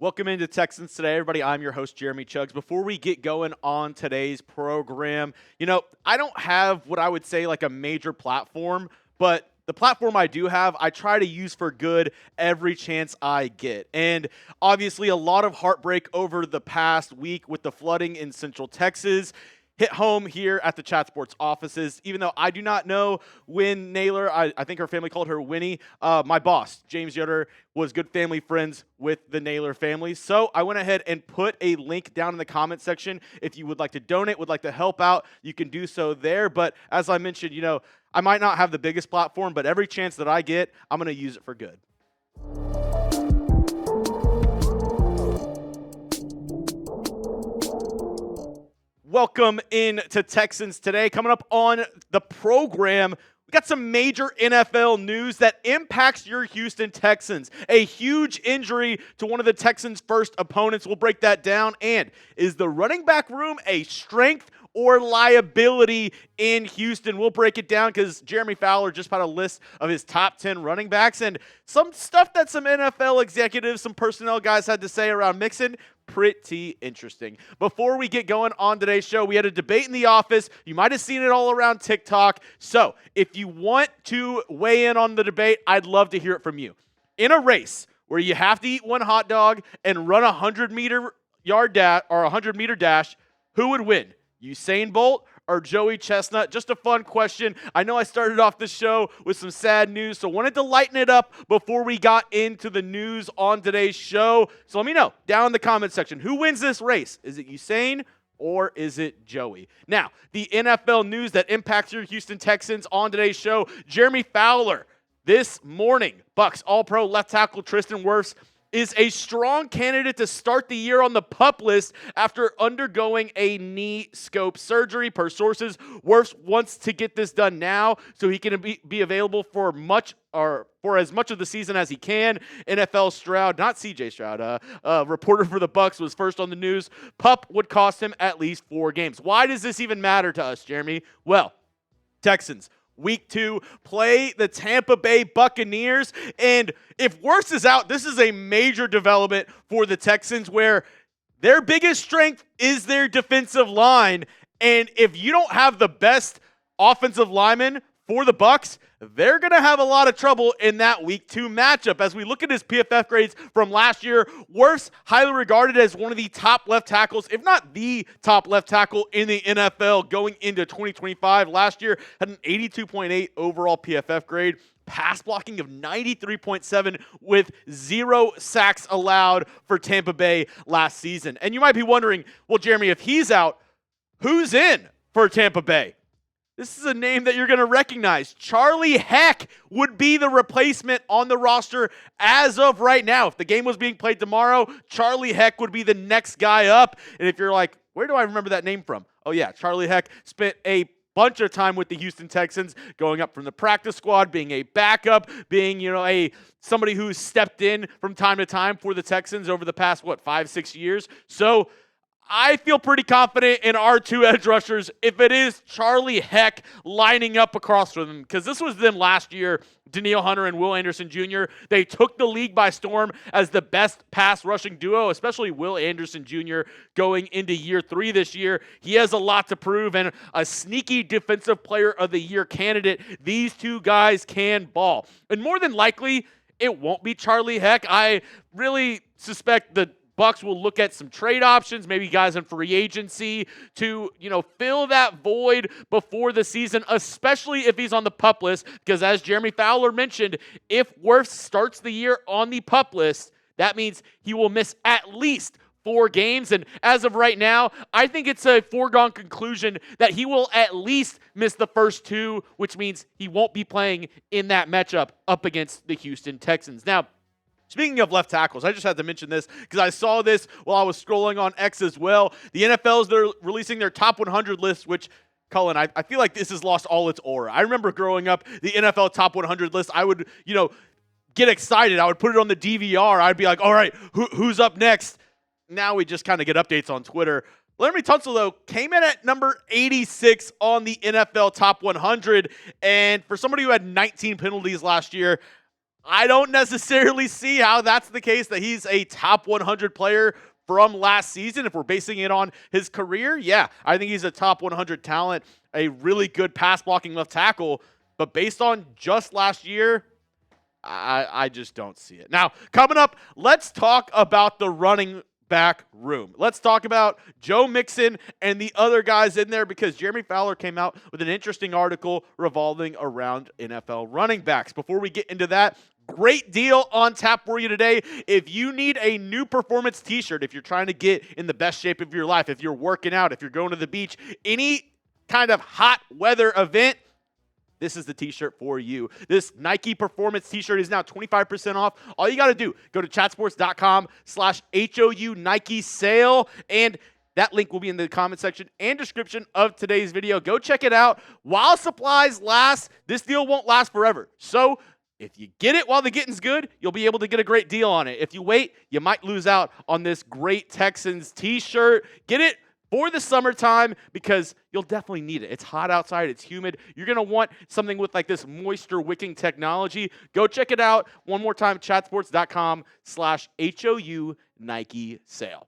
Welcome into Texans Today, everybody. I'm your host, Jeremy Chuggs. Before we get going on today's program, I don't have what I would say like a major platform, but the platform I do have, I try to use for good every chance I get. And obviously, a lot of heartbreak over the past week with the flooding in Central Texas. Hit home here at the Chat Sports offices, even though I do not know Win Naylor. I think her family called her Winnie. My boss, James Yoder, was good family friends with the Naylor family. So I went ahead and put a link down in the comment section. If you would like to donate, would like to help out, you can do so there. But as I mentioned, I might not have the biggest platform, but every chance that I get, I'm going to use it for good. Welcome in to Texans Today. Coming up on the program, we got some major NFL news that impacts your Houston Texans. A huge injury to one of the Texans' first opponents. We'll break that down. And is the running back room a strength or liability in Houston? We'll break it down because Jeremy Fowler just put a list of his top 10 running backs and some stuff that some NFL executives, some personnel guys had to say around Mixon. Pretty interesting. Before we get going on today's show, we had a debate in the office. You might have seen it all around TikTok. So if you want to weigh in on the debate, I'd love to hear it from you. In a race where you have to eat one hot dog and run a 100-meter dash, who would win? Usain Bolt or Joey Chestnut? Just a fun question. I know I started off this show with some sad news, so wanted to lighten it up before we got into the news on today's show. So let me know down in the comment section, who wins this race? Is it Usain or is it Joey? Now, the NFL news that impacts your Houston Texans on today's show, Jeremy Fowler. This morning, Bucs All-Pro left tackle Tristan Wirfs is a strong candidate to start the year on the PUP list after undergoing a knee scope surgery. Per sources, Wirfs wants to get this done now so he can be available for as much of the season as he can. NFL Stroud, not CJ Stroud, reporter for the Bucs, was first on the news. PUP would cost him at least 4 games. Why does this even matter to us, Jeremy? Well, Texans, Week 2, play the Tampa Bay Buccaneers. And if Worst is out, this is a major development for the Texans where their biggest strength is their defensive line. And if you don't have the best offensive lineman for the Bucs, they're going to have a lot of trouble in that Week 2 matchup. As we look at his PFF grades from last year, Worst highly regarded as one of the top left tackles, if not the top left tackle in the NFL going into 2025. Last year, had an 82.8 overall PFF grade, pass blocking of 93.7 with 0 sacks allowed for Tampa Bay last season. And you might be wondering, well, Jeremy, if he's out, who's in for Tampa Bay? This is a name that you're going to recognize. Charlie Heck would be the replacement on the roster as of right now. If the game was being played tomorrow, Charlie Heck would be the next guy up. And if you're like, where do I remember that name from? Oh, yeah, Charlie Heck spent a bunch of time with the Houston Texans, going up from the practice squad, being a backup, being, somebody who's stepped in from time to time for the Texans over the past, 5-6 years. So I feel pretty confident in our 2 edge rushers if it is Charlie Heck lining up across from them, because this was them last year, Danielle Hunter and Will Anderson Jr. They took the league by storm as the best pass rushing duo, especially Will Anderson Jr. going into year 3 this year. He has a lot to prove and a sneaky defensive player of the year candidate. These 2 guys can ball. And more than likely, it won't be Charlie Heck. I really suspect the Bucs will look at some trade options, maybe guys in free agency to, fill that void before the season, especially if he's on the PUP list. Because as Jeremy Fowler mentioned, if Wirfs starts the year on the PUP list, that means he will miss at least 4 games. And as of right now, I think it's a foregone conclusion that he will at least miss the first 2, which means he won't be playing in that matchup up against the Houston Texans. Now, speaking of left tackles, I just had to mention this because I saw this while I was scrolling on X as well. The they're releasing their top 100 list, which, Cullen, I feel like this has lost all its aura. I remember growing up, the NFL top 100 list, I would, get excited. I would put it on the DVR. I'd be like, all right, who's up next? Now we just kind of get updates on Twitter. Laremy Tunsil, though, came in at number 86 on the NFL top 100. And for somebody who had 19 penalties last year, I don't necessarily see how that's the case, that he's a top 100 player from last season. If we're basing it on his career, yeah, I think he's a top 100 talent, a really good pass blocking left tackle. But based on just last year, I just don't see it. Now, coming up, let's talk about the running back room. Let's talk about Joe Mixon and the other guys in there, because Jeremy Fowler came out with an interesting article revolving around NFL running backs. Before we get into that, great deal on tap for you today. If you need a new performance t-shirt, if you're trying to get in the best shape of your life, if you're working out, if you're going to the beach, any kind of hot weather event, this is the t-shirt for you. This Nike Performance t-shirt is now 25% off. All you got to do, go to chatsports.com/HOU Nike sale, and that link will be in the comment section and description of today's video. Go check it out. While supplies last, this deal won't last forever. So if you get it while the getting's good, you'll be able to get a great deal on it. If you wait, you might lose out on this great Texans t-shirt. Get it for the summertime, because you'll definitely need it. It's hot outside. It's humid. You're going to want something with like this moisture wicking technology. Go check it out. One more time, chatsports.com/HOU Nike sale.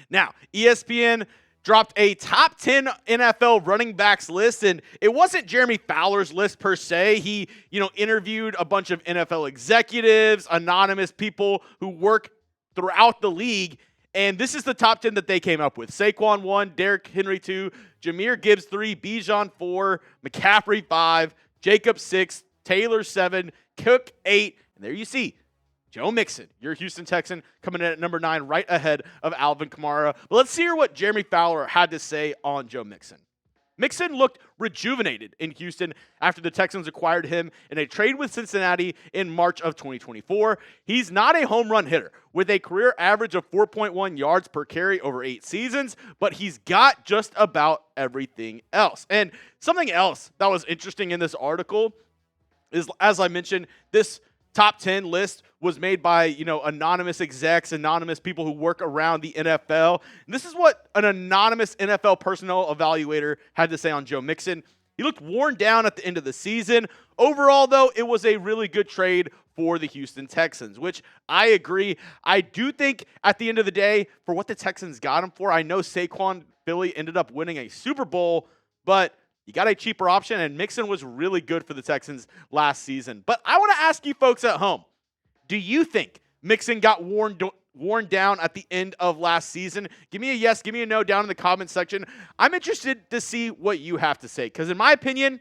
Now, ESPN dropped a top 10 NFL running backs list, and it wasn't Jeremy Fowler's list per se. He, interviewed a bunch of NFL executives, anonymous people who work throughout the league. And this is the top 10 that they came up with. Saquon 1, Derrick Henry 2, Jahmyr Gibbs 3, Bijan 4, McCaffrey 5, Jacobs 6, Taylor 7, Cook 8. And there you see Joe Mixon, your Houston Texan, coming in at number 9, right ahead of Alvin Kamara. But let's hear what Jeremy Fowler had to say on Joe Mixon. Mixon looked rejuvenated in Houston after the Texans acquired him in a trade with Cincinnati in March of 2024. He's not a home run hitter with a career average of 4.1 yards per carry over 8 seasons, but he's got just about everything else. And something else that was interesting in this article is, as I mentioned, this top 10 list was made by, anonymous execs, anonymous people who work around the NFL. And this is what an anonymous NFL personnel evaluator had to say on Joe Mixon. He looked worn down at the end of the season. Overall, though, it was a really good trade for the Houston Texans, which I agree. I do think at the end of the day, for what the Texans got him for, I know Saquon Philly ended up winning a Super Bowl, but you got a cheaper option, and Mixon was really good for the Texans last season. But I want to ask you folks at home, do you think Mixon got worn down at the end of last season? Give me a yes, give me a no down in the comment section. I'm interested to see what you have to say, because in my opinion,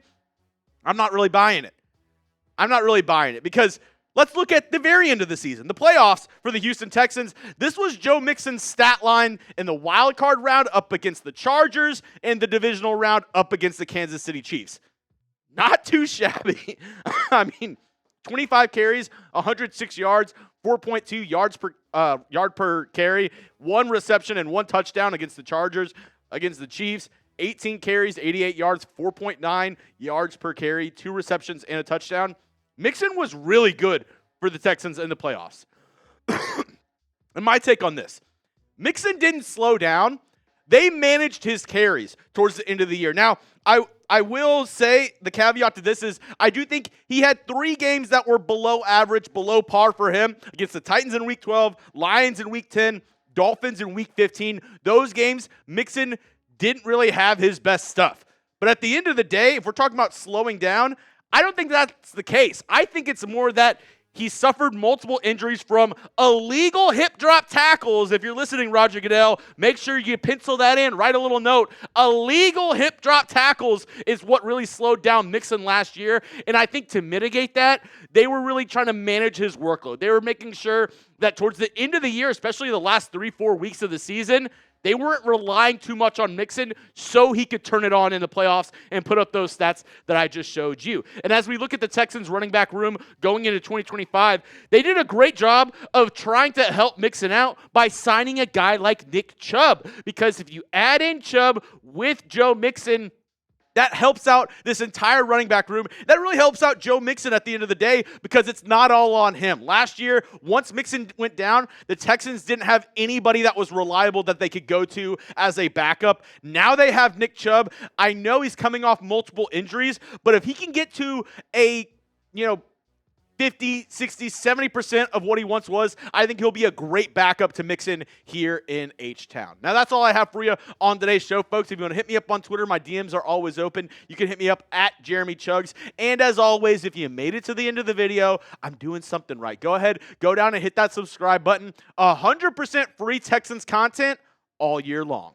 I'm not really buying it. Because let's look at the very end of the season, the playoffs for the Houston Texans. This was Joe Mixon's stat line in the wild card round up against the Chargers and the divisional round up against the Kansas City Chiefs. Not too shabby. 25 carries, 106 yards, 4.2 yards per yard per carry, 1 reception and 1 touchdown against the Chargers. Against the Chiefs, 18 carries, 88 yards, 4.9 yards per carry, 2 receptions and a touchdown. Mixon was really good for the Texans in the playoffs. And my take on this, Mixon didn't slow down. They managed his carries towards the end of the year. Now, I will say the caveat to this is I do think he had 3 games that were below average, below par for him, against the Titans in Week 12, Lions in Week 10, Dolphins in Week 15. Those games, Mixon didn't really have his best stuff. But at the end of the day, if we're talking about slowing down, I don't think that's the case. I think it's more that he suffered multiple injuries from illegal hip drop tackles. If you're listening, Roger Goodell, make sure you pencil that in, write a little note. Illegal hip drop tackles is what really slowed down Mixon last year. And I think to mitigate that, they were really trying to manage his workload. They were making sure that towards the end of the year, especially the last 3-4 weeks of the season, they weren't relying too much on Mixon so he could turn it on in the playoffs and put up those stats that I just showed you. And as we look at the Texans running back room going into 2025, they did a great job of trying to help Mixon out by signing a guy like Nick Chubb. Because if you add in Chubb with Joe Mixon, that helps out this entire running back room. That really helps out Joe Mixon at the end of the day, because it's not all on him. Last year, once Mixon went down, the Texans didn't have anybody that was reliable that they could go to as a backup. Now they have Nick Chubb. I know he's coming off multiple injuries, but if he can get to a, 50, 60, 70% of what he once was. I think he'll be a great backup to Mixon here in H-Town. Now, that's all I have for you on today's show, folks. If you want to hit me up on Twitter, my DMs are always open. You can hit me up at Jeremy Chuggs. And as always, if you made it to the end of the video, I'm doing something right. Go ahead, go down and hit that subscribe button. 100% free Texans content all year long.